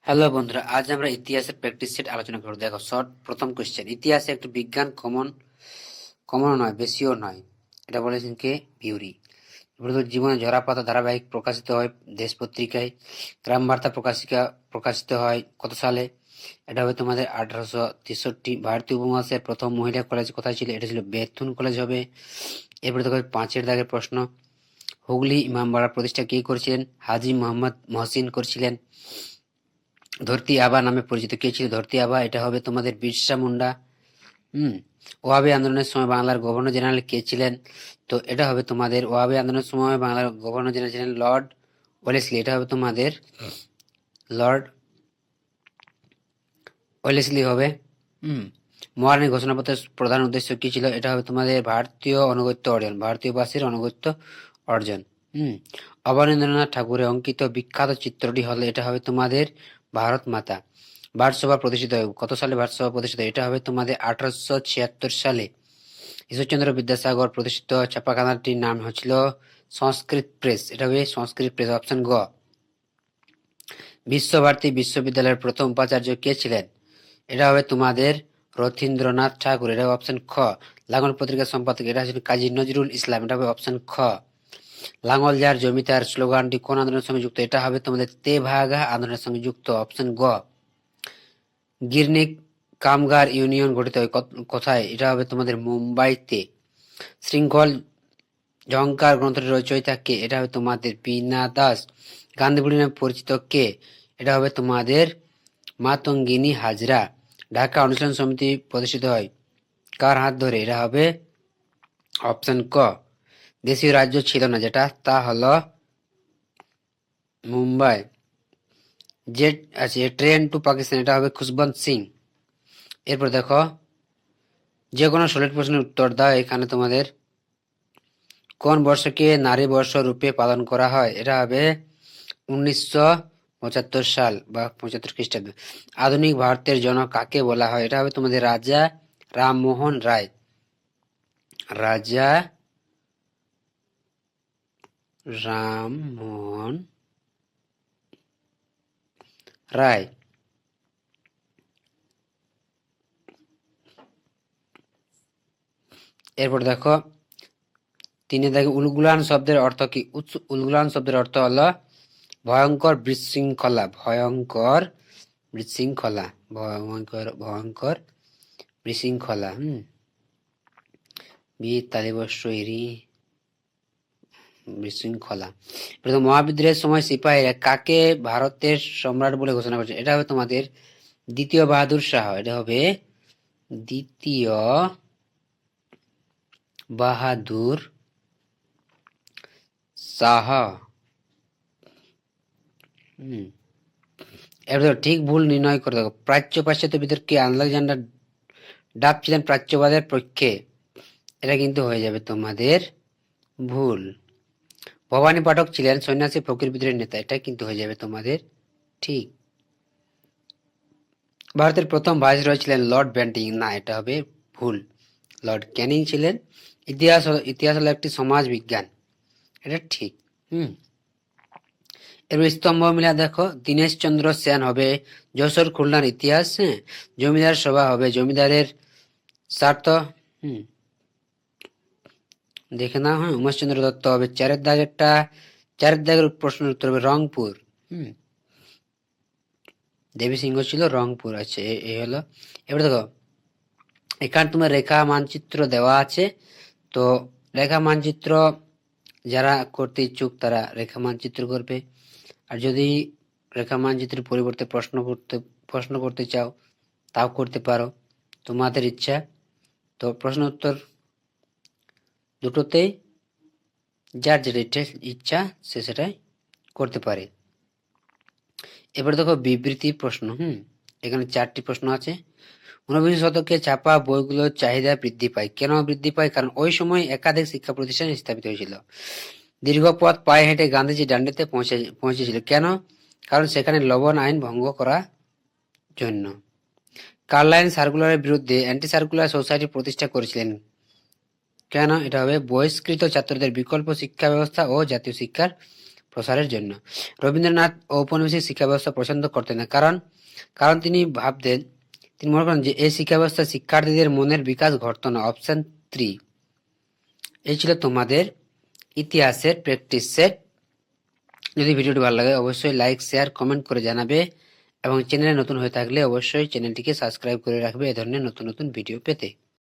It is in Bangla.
হ্যালো বন্ধুরা, আজ আমরা ইতিহাসের প্র্যাকটিস সেট আলোচনা করব। দেখো, শর্ট প্রথম কোশ্চেন। ইতিহাসে একটি বিজ্ঞান কমন নয়, বেশিও নয়। এটা বলেছেন কে? বিউরি। জীবনে ঝরা পাতা ধারাবাহিক প্রকাশিত হয় দেশ পত্রিকায়। গ্রাম বার্তা প্রকাশিত হয় কত সালে? এটা হবে তোমাদের 1863। ভারতীয় উপমহাদেশের প্রথম মহিলা কলেজ কোথায় ছিল? এটা ছিল বেথুন কলেজ হবে। এরপরে দেখো 5-এর দাগের প্রশ্ন। হুগলি ইমামবাড়া প্রতিষ্ঠা কে করেছিলেন? হাজী মোহাম্মদ মহসিন করেছিলেন। ধরতি আবা নামে পরিচিত কে ছিল ধরতি আবা? এটা হবে তোমাদের বিরসা মুন্ডা। ওয়াহাবি আন্দোলনের সময় বাংলার গভর্নর জেনারেল কে ছিলেন? তো এটা হবে তোমাদের ওয়াহাবি আন্দোলনের সময় বাংলার গভর্নর জেনারেল ছিলেন লর্ড ওয়েলেসলি। এটা হবে তোমাদের লর্ড ওয়েলেসলি হবে। মহারানী ঘোষণাপত্রের প্রধান উদ্দেশ্য কি ছিল? এটা হবে তোমাদের ভারতীয়বাসীর আনুগত্য অর্জন। অবনীন্দ্রনাথ ঠাকুরের অঙ্কিত বিখ্যাত চিত্রটি হলে এটা হবে তোমাদের ভারত মাতা। ভারতসভা প্রতিষ্ঠিত হয় কত সালে? ভারতসভা প্রতিষ্ঠিত এটা হবে তোমাদের 1876 সালে। ঈশ্বরচন্দ্র বিদ্যাসাগর প্রতিষ্ঠিত ছাপাখানাটির নাম হচ্ছিল সংস্কৃত প্রেস। এটা হবে সংস্কৃত প্রেস, অপশন গ। বিশ্বভারতী বিশ্ববিদ্যালয়ের প্রথম উপাচার্য কে ছিলেন? এটা হবে তোমাদের রথীন্দ্রনাথ ঠাকুর। এটা হবে অপশন খ। লাঙ্গল পত্রিকার সম্পাদক এটা হচ্ছেন কাজী নজরুল ইসলাম। এটা হবে অপশন খ। লাঙ্গল যার জমি তার স্লোগানটি কোন আন্দোলনের সঙ্গে যুক্ত? এটা হবে তোমাদের তেভাগা আন্দোলনের সঙ্গে যুক্ত, অপশন গ। গিরনি কামগার ইউনিয়ন গঠিত হয় কোথায়? এটা হবে তোমাদের মুম্বাইতে। শৃঙ্খল ঝঙ্কার গ্রন্থটির রচয়িতা কে? এটা হবে তোমাদের বীণা দাস। গান্ধী বুড়ি নামে পরিচিত কে? এটা হবে তোমাদের মাতঙ্গিনী হাজরা। ঢাকা অনুশীলন সমিতি প্রতিষ্ঠিত হয় কার হাত ধরে? এটা হবে অপশন ক। দেশীয় রাজ্য ছিল না যেটা, তা হলো মুম্বাই। জেট আছে ট্রেন টু পাকিস্তান, এটা হবে খুশবন্ত সিং। এরপর দেখো, যে কোনো 16 প্রশ্নের উত্তর দাও। এখানে তোমাদের কোন বর্ষকে নারী বর্ষ রূপে পালন করা হয়? এটা হবে 1975 সাল বা 75 খ্রিস্টাব্দ। আধুনিক ভারতের জনক কাকে বলা হয়? এটা হবে তোমাদের রাজা রামমোহন রায়। রাজা রামমোহন রায়। এরপর দেখো, তিনি দেখে উলগুলান শব্দের অর্থ কি? উলগুলান শব্দের অর্থ হলো ভয়ঙ্কর বিশৃঙ্খলা। ভয়ঙ্কর বিশৃঙ্খলা। ভয়ঙ্কর বিশৃঙ্খলা। বিশৃঙ্খলা। প্রথম মহাবিদ্রোহের সময় সিপাহীরা কাকে ভারতের সম্রাট বলে ঘোষণা করেছে? এটা হবে তোমাদের দ্বিতীয় বাহাদুর শাহ। এটা হবে দ্বিতীয় বাহাদুর শাহ। এবার ঠিক ভুল নির্ণয় করে দেখো। প্রাচ্য পাশ্চাত্য বিতর্কে আলেকজান্ডার ডাফ ছিলেন প্রাচ্যবাদের পক্ষে। এটা কিন্তু হয়ে যাবে তোমাদের ভুল। ভবানী পাঠক ছিলেন সন্ন্যাসী ফকির বিদ্রোহের নেতা। এটা কিন্তু হয়ে যাবে তোমাদের ঠিক। ভারতের প্রথম ভাইসরয় ছিলেন লর্ড ব্যান্টিং। না, এটা হবে ভুল। লর্ড ক্যানিং ছিলেন। ইতিহাস হলো একটি সমাজ বিজ্ঞান। এটা ঠিক। এবার স্তম্ভ মিলা দেখো, দীনেশ চন্দ্র সেন হবে যশোর খুলনার ইতিহাস। জমিদার সভা হবে জমিদারের স্বার্থ। দেখে নাও। উমেশচন্দ্র দত্ত হবে চারের দাগের প্রশ্নের উত্তর হবে রংপুর। দেবী সিংহ ছিল রংপুর। আছে এই হলো। এবার দেখো, এখানে তোমার রেখা মানচিত্র দেওয়া আছে। তো রেখা মানচিত্র যারা করতে ইচ্ছুক তারা রেখা মানচিত্র করবে। আর যদি রেখা মানচিত্রের পরিবর্তে প্রশ্ন করতে চাও তাও করতে পারো, তোমাদের ইচ্ছা। তো প্রশ্ন উত্তর দুটোতেই যার যেটা ইচ্ছা সে সেটাই করতে পারে। এবার দেখো বিবৃতি প্রশ্ন। এখানে 4টি প্রশ্ন আছে। 19 শতকে ছাপা বইগুলোর চাহিদা বৃদ্ধি পায়। কেন বৃদ্ধি পায়? কারণ ওই সময় একাধিক শিক্ষা প্রতিষ্ঠান স্থাপিত হয়েছিল। দীর্ঘ পথ পায়ে হেঁটে গান্ধীজি ডান্ডিতে পৌঁছেছিল। কেন? কারণ সেখানে লবণ আইন ভঙ্গ করার জন্য। কার্লাইল সার্কুলারের বিরুদ্ধে অ্যান্টি সার্কুলার সোসাইটি প্রতিষ্ঠা করেছিলেন। কেন? এটা হবে বহিষ্কৃত ছাত্রদের বিকল্প শিক্ষা ব্যবস্থা ও জাতীয় শিক্ষার প্রসারের জন্য। রবীন্দ্রনাথ ঔপনিবেশিক শিক্ষা ব্যবস্থা পছন্দ করতেন না, কারণ তিনি মনে করেন যে এই শিক্ষা ব্যবস্থা শিক্ষার্থীদের মনের বিকাশ ঘটতো না। অপশন 3। এই ছিল তোমাদের ইতিহাসের প্র্যাকটিস সেট। যদি ভিডিওটি ভালো লাগে অবশ্যই লাইক, শেয়ার, কমেন্ট করে জানাবে এবং চ্যানেলে নতুন হয়ে থাকলে অবশ্যই চ্যানেলটিকে সাবস্ক্রাইব করে রাখবে এই ধরনের নতুন নতুন ভিডিও পেতে।